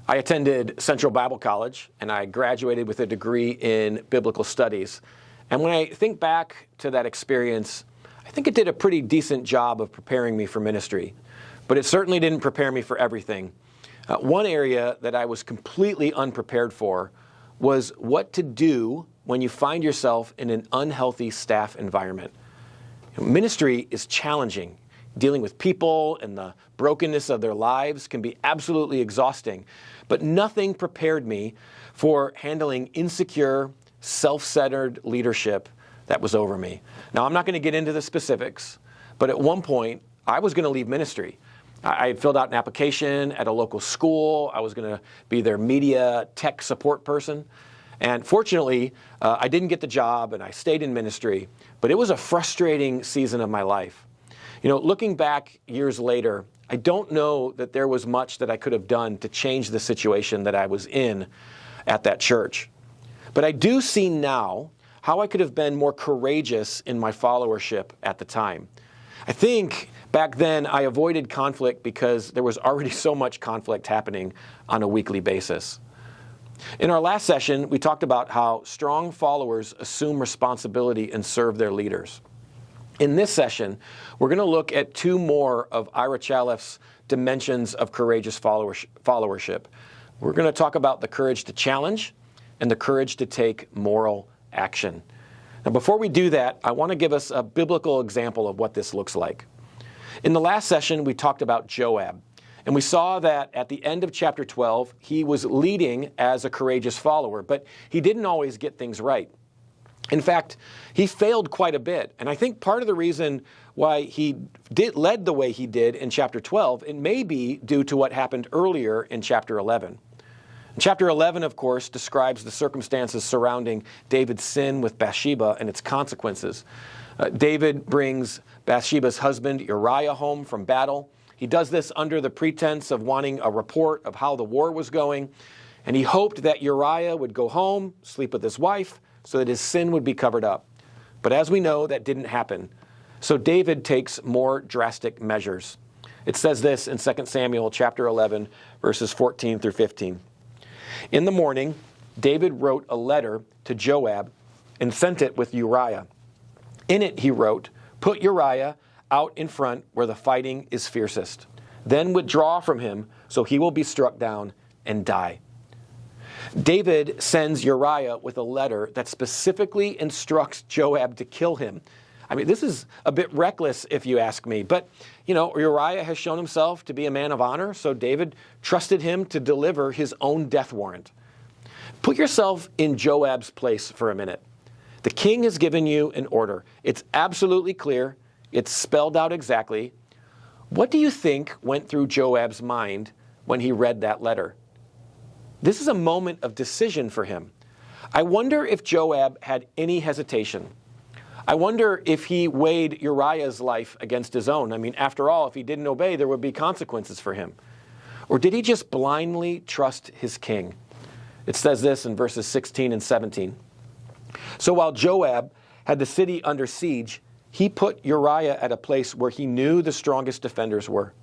I attended Central Bible College, and I graduated with a degree in biblical studies. And when I think back to that experience, I think it did a pretty decent job of preparing me for ministry. But it certainly didn't prepare me for everything. One area that I was completely unprepared for was what to do when you find yourself in an unhealthy staff environment. Ministry is challenging. Dealing with people and the brokenness of their lives can be absolutely exhausting. But nothing prepared me for handling insecure, self-centered leadership that was over me. Now, I'm not going to get into the specifics, but at one point, I was going to leave ministry. I had filled out an application at a local school. I was going to be their media tech support person. And fortunately, I didn't get the job and I stayed in ministry. But it was a frustrating season of my life. You know, looking back years later, I don't know that there was much that I could have done to change the situation that I was in at that church. But I do see now how I could have been more courageous in my followership at the time. I think back then I avoided conflict because there was already so much conflict happening on a weekly basis. In our last session, we talked about how strong followers assume responsibility and serve their leaders. In this session, we're going to look at two more of Ira Chaleff's dimensions of courageous followership. We're going to talk about the courage to challenge and the courage to take moral action. Now, before we do that, I want to give us a biblical example of what this looks like. In the last session, we talked about Joab, and we saw that at the end of chapter 12, he was leading as a courageous follower, but he didn't always get things right. In fact, he failed quite a bit, and I think part of the reason why he led the way he did in chapter 12, it may be due to what happened earlier in chapter 11. Chapter 11, of course, describes the circumstances surrounding David's sin with Bathsheba and its consequences. David brings Bathsheba's husband Uriah home from battle. He does this under the pretense of wanting a report of how the war was going, and he hoped that Uriah would go home, sleep with his wife, so that his sin would be covered up. But as we know, that didn't happen. So David takes more drastic measures. It says this in 2 Samuel chapter 11, verses 14 through 15. In the morning, David wrote a letter to Joab and sent it with Uriah. In it he wrote, "Put Uriah out in front where the fighting is fiercest. Then withdraw from him, so he will be struck down and die." David sends Uriah with a letter that specifically instructs Joab to kill him. I mean, this is a bit reckless if you ask me, but, Uriah has shown himself to be a man of honor, so David trusted him to deliver his own death warrant. Put yourself in Joab's place for a minute. The king has given you an order. It's absolutely clear. It's spelled out exactly. What do you think went through Joab's mind when he read that letter? This is a moment of decision for him. I wonder if Joab had any hesitation. I wonder if he weighed Uriah's life against his own. I mean, after all, if he didn't obey, there would be consequences for him. Or did he just blindly trust his king? It says this in verses 16 and 17. So while Joab had the city under siege, he put Uriah at a place where he knew the strongest defenders were.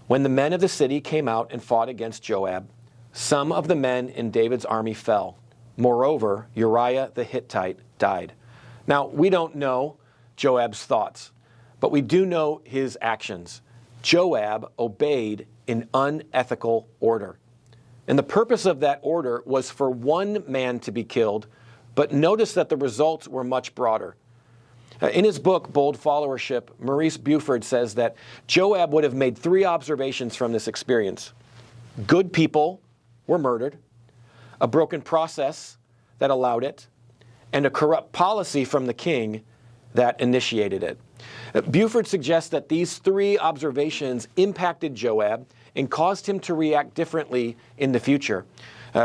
When the men of the city came out and fought against Joab, some of the men in David's army fell. Moreover, Uriah the Hittite died. Now, we don't know Joab's thoughts, but we do know his actions. Joab obeyed an unethical order. And the purpose of that order was for one man to be killed, but notice that the results were much broader. In his book, Bold Followership, Maurice Buford says that Joab would have made three observations from this experience. Good people were murdered, a broken process that allowed it, and a corrupt policy from the king that initiated it. Buford suggests that these three observations impacted Joab and caused him to react differently in the future.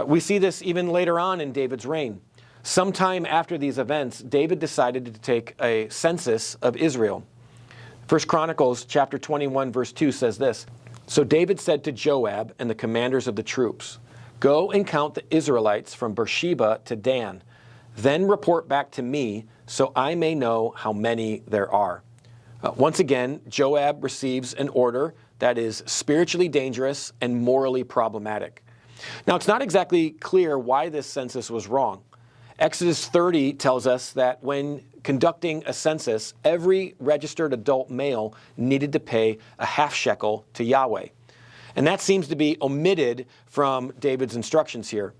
We see this even later on in David's reign. Sometime after these events, David decided to take a census of Israel. 1 Chronicles chapter 21, verse 2 says this, "So David said to Joab and the commanders of the troops, 'Go and count the Israelites from Beersheba to Dan. Then report back to me so I may know how many there are.'" Once again, Joab receives an order that is spiritually dangerous and morally problematic. Now, it's not exactly clear why this census was wrong. Exodus 30 tells us that when conducting a census, every registered adult male needed to pay a half shekel to Yahweh. And that seems to be omitted from David's instructions here.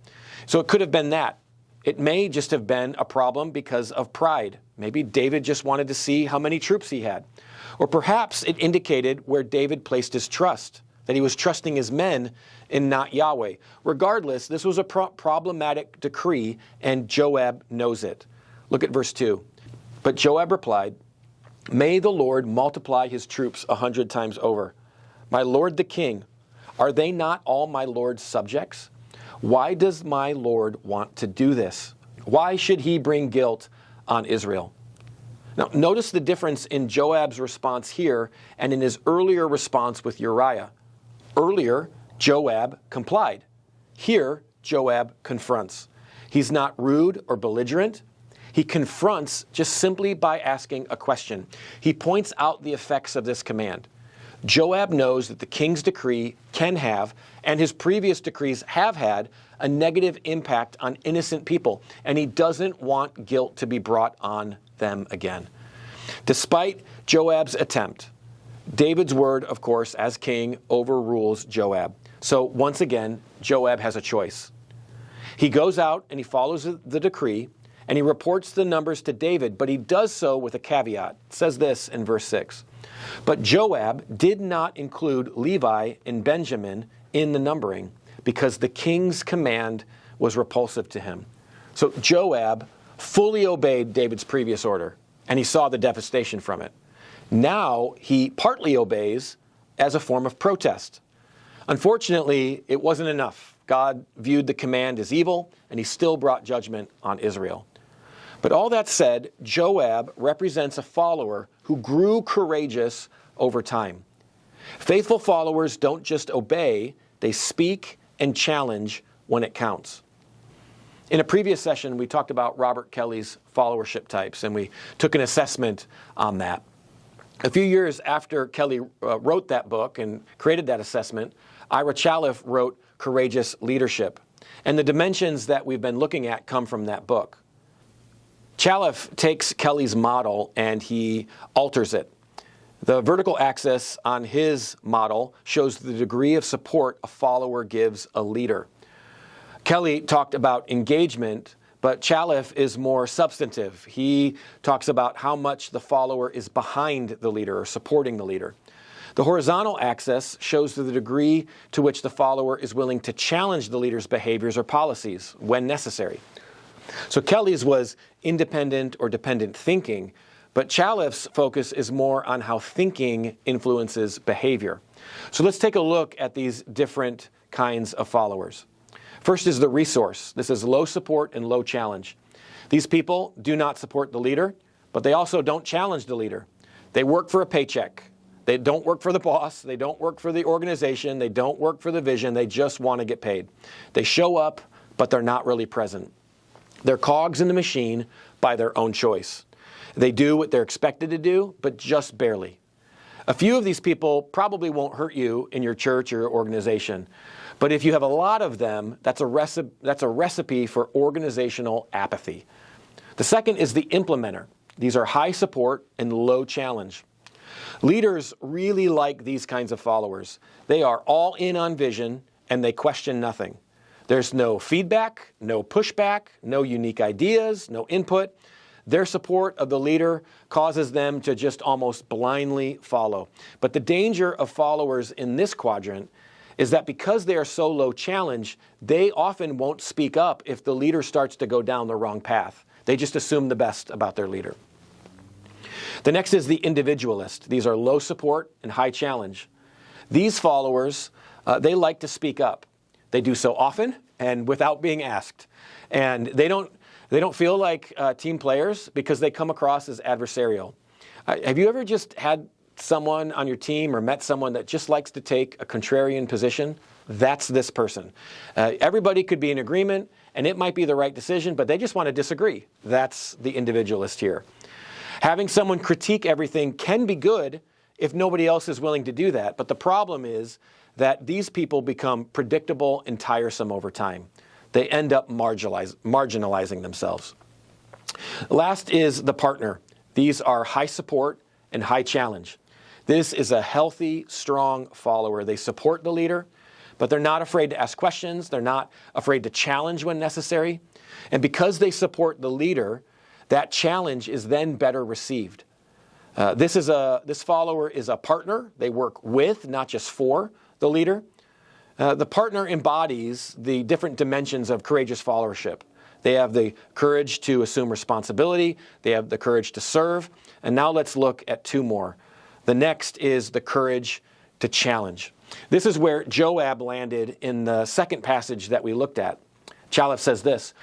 So it could have been that. It may just have been a problem because of pride. Maybe David just wanted to see how many troops he had. Or perhaps it indicated where David placed his trust, that he was trusting his men and not Yahweh. Regardless, this was a problematic decree, and Joab knows it. Look at verse 2. But Joab replied, "May the Lord multiply his troops 100 times over. My lord the king, are they not all my lord's subjects? Why does my lord want to do this? Why should he bring guilt on Israel?" Now, notice the difference in Joab's response here and in his earlier response with Uriah. Earlier, Joab complied. Here, Joab confronts. He's not rude or belligerent. He confronts just simply by asking a question. He points out the effects of this command. Joab knows that the king's decree can have, and his previous decrees have had, a negative impact on innocent people, and he doesn't want guilt to be brought on them again. Despite Joab's attempt, David's word, of course, as king, overrules Joab. So once again, Joab has a choice. He goes out and he follows the decree, and he reports the numbers to David, but he does so with a caveat. It says this in verse 6. But Joab did not include Levi and Benjamin in the numbering because the king's command was repulsive to him. So Joab fully obeyed David's previous order, and he saw the devastation from it. Now he partly obeys as a form of protest. Unfortunately, it wasn't enough. God viewed the command as evil, and he still brought judgment on Israel. But all that said, Joab represents a follower who grew courageous over time. Faithful followers don't just obey, they speak and challenge when it counts. In a previous session, we talked about Robert Kelly's followership types, and we took an assessment on that. A few years after Kelly wrote that book and created that assessment, Ira Chaliff wrote Courageous Leadership. And the dimensions that we've been looking at come from that book. Chaliff takes Kelly's model and he alters it. The vertical axis on his model shows the degree of support a follower gives a leader. Kelly talked about engagement, but Chaliff is more substantive. He talks about how much the follower is behind the leader or supporting the leader. The horizontal axis shows the degree to which the follower is willing to challenge the leader's behaviors or policies when necessary. So Kelly's was independent or dependent thinking, but Chaliff's focus is more on how thinking influences behavior. So let's take a look at these different kinds of followers. First is the resource. This is low support and low challenge. These people do not support the leader, but they also don't challenge the leader. They work for a paycheck. They don't work for the boss. They don't work for the organization. They don't work for the vision. They just want to get paid. They show up, but they're not really present. They're cogs in the machine by their own choice. They do what they're expected to do, but just barely. A few of these people probably won't hurt you in your church or your organization. But if you have a lot of them, that's a recipe for organizational apathy. The second is the implementer. These are high support and low challenge. Leaders really like these kinds of followers. They are all in on vision and they question nothing. There's no feedback, no pushback, no unique ideas, no input. Their support of the leader causes them to just almost blindly follow. But the danger of followers in this quadrant is that because they are so low challenge, they often won't speak up if the leader starts to go down the wrong path. They just assume the best about their leader. The next is the individualist. These are low support and high challenge. These followers, they like to speak up. They do so often and without being asked. And they don't feel like team players because they come across as adversarial. Have you ever just had someone on your team or met someone that just likes to take a contrarian position? That's this person. Everybody could be in agreement and it might be the right decision, but they just want to disagree. That's the individualist here. Having someone critique everything can be good if nobody else is willing to do that. But the problem is that these people become predictable and tiresome over time. They end up marginalizing themselves. Last is the partner. These are high support and high challenge. This is a healthy, strong follower. They support the leader, but they're not afraid to ask questions. They're not afraid to challenge when necessary. And because they support the leader, that challenge is then better received. This follower is a partner. They work with, not just for, the leader. The partner embodies the different dimensions of courageous followership. They have the courage to assume responsibility. They have the courage to serve. And now let's look at two more. The next is the courage to challenge. This is where Joab landed in the second passage that we looked at. Chalif says this: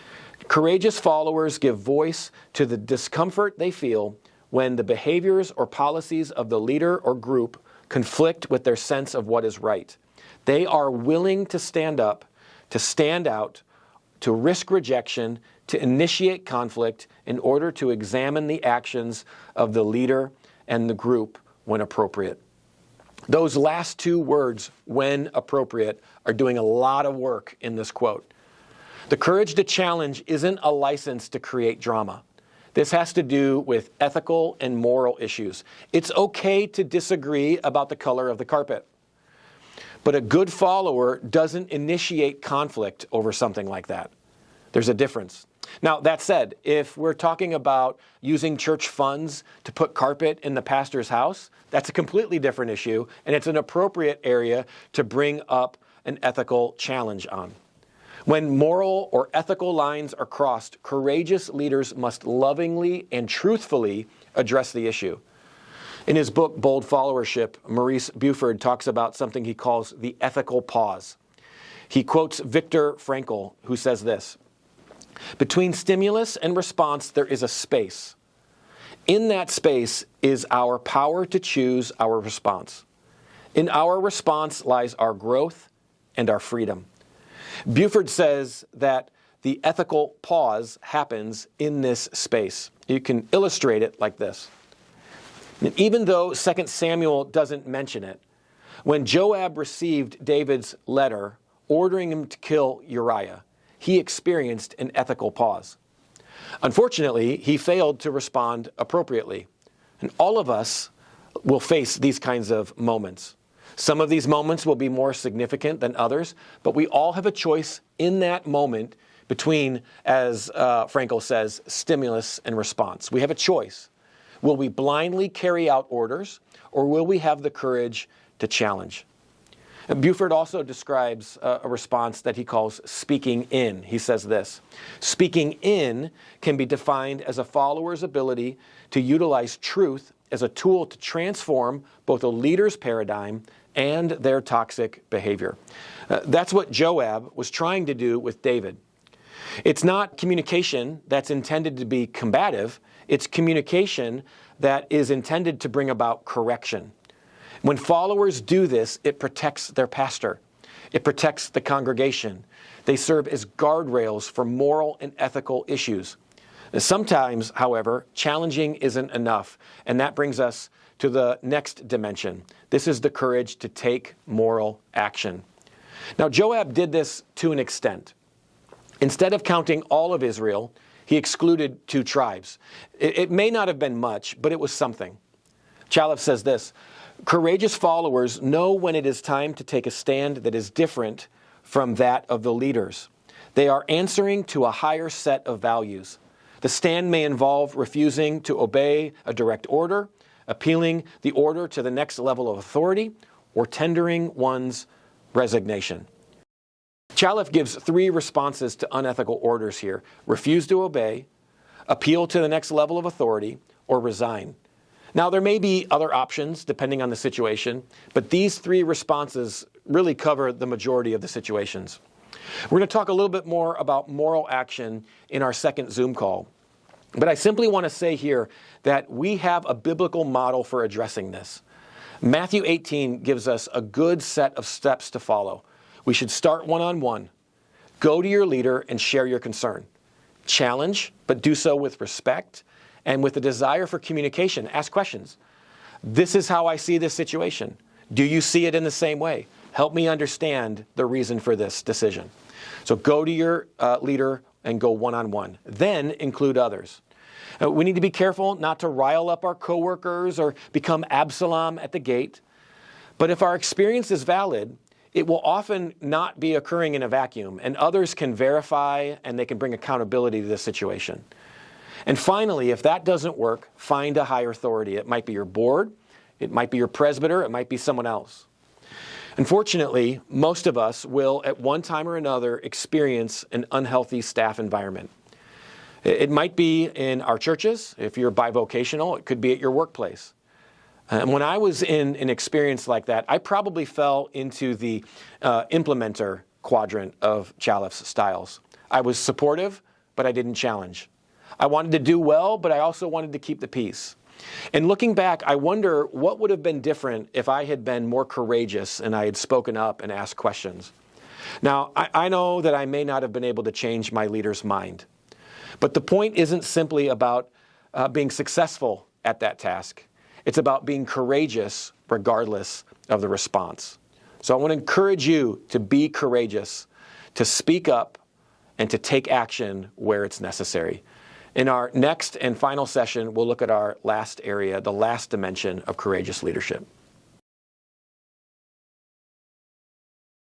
courageous followers give voice to the discomfort they feel when the behaviors or policies of the leader or group conflict with their sense of what is right. They are willing to stand up, to stand out, to risk rejection, to initiate conflict in order to examine the actions of the leader and the group when appropriate. Those last two words, when appropriate, are doing a lot of work in this quote. The courage to challenge isn't a license to create drama. This has to do with ethical and moral issues. It's okay to disagree about the color of the carpet. But a good follower doesn't initiate conflict over something like that. There's a difference. Now, that said, if we're talking about using church funds to put carpet in the pastor's house, that's a completely different issue, and it's an appropriate area to bring up an ethical challenge on. When moral or ethical lines are crossed, courageous leaders must lovingly and truthfully address the issue. In his book, Bold Followership, Maurice Buford talks about something he calls the ethical pause. He quotes Viktor Frankl, who says this: between stimulus and response, there is a space. In that space is our power to choose our response. In our response lies our growth and our freedom. Buford says that the ethical pause happens in this space. You can illustrate it like this. And even though 2 Samuel doesn't mention it, when Joab received David's letter ordering him to kill Uriah, he experienced an ethical pause. Unfortunately, he failed to respond appropriately. And all of us will face these kinds of moments. Some of these moments will be more significant than others, but we all have a choice in that moment between, as Frankl says, stimulus and response. We have a choice. Will we blindly carry out orders, or will we have the courage to challenge? And Buford also describes a response that he calls speaking in. He says this: speaking in can be defined as a follower's ability to utilize truth as a tool to transform both a leader's paradigm and their toxic behavior. That's what Joab was trying to do with David. It's not communication that's intended to be combative. It's communication that is intended to bring about correction. When followers do this, it protects their pastor. It protects the congregation. They serve as guardrails for moral and ethical issues. Sometimes, however, challenging isn't enough, and that brings us to the next dimension. This is the courage to take moral action. Now, Joab did this to an extent. Instead of counting all of Israel, he excluded 2 tribes. It may not have been much, but it was something. Chalif says this: courageous followers know when it is time to take a stand that is different from that of the leaders. They are answering to a higher set of values. The stand may involve refusing to obey a direct order, appealing the order to the next level of authority, or tendering one's resignation. Chalif gives 3 responses to unethical orders here: refuse to obey, appeal to the next level of authority, or resign. Now, there may be other options depending on the situation, but these 3 responses really cover the majority of the situations. We're going to talk a little bit more about moral action in our second Zoom call. But I simply want to say here that we have a biblical model for addressing this. Matthew 18 gives us a good set of steps to follow. We should start one-on-one. Go to your leader and share your concern. Challenge, but do so with respect and with a desire for communication. Ask questions. This is how I see this situation. Do you see it in the same way? Help me understand the reason for this decision. So go to your leader and go one-on-one. Then include others. We need to be careful not to rile up our coworkers or become Absalom at the gate. But if our experience is valid, it will often not be occurring in a vacuum, and others can verify and they can bring accountability to this situation. And finally, if that doesn't work, find a higher authority. It might be your board, it might be your presbyter, it might be someone else. Unfortunately, most of us will at one time or another experience an unhealthy staff environment. It might be in our churches. If you're bivocational, it could be at your workplace. And when I was in an experience like that, I probably fell into the implementer quadrant of Chalif's styles. I was supportive, but I didn't challenge. I wanted to do well, but I also wanted to keep the peace. And looking back, I wonder what would have been different if I had been more courageous and I had spoken up and asked questions. Now, I know that I may not have been able to change my leader's mind. But the point isn't simply about being successful at that task. It's about being courageous regardless of the response. So I want to encourage you to be courageous, to speak up, and to take action where it's necessary. In our next and final session, we'll look at our last area, the last dimension of courageous leadership.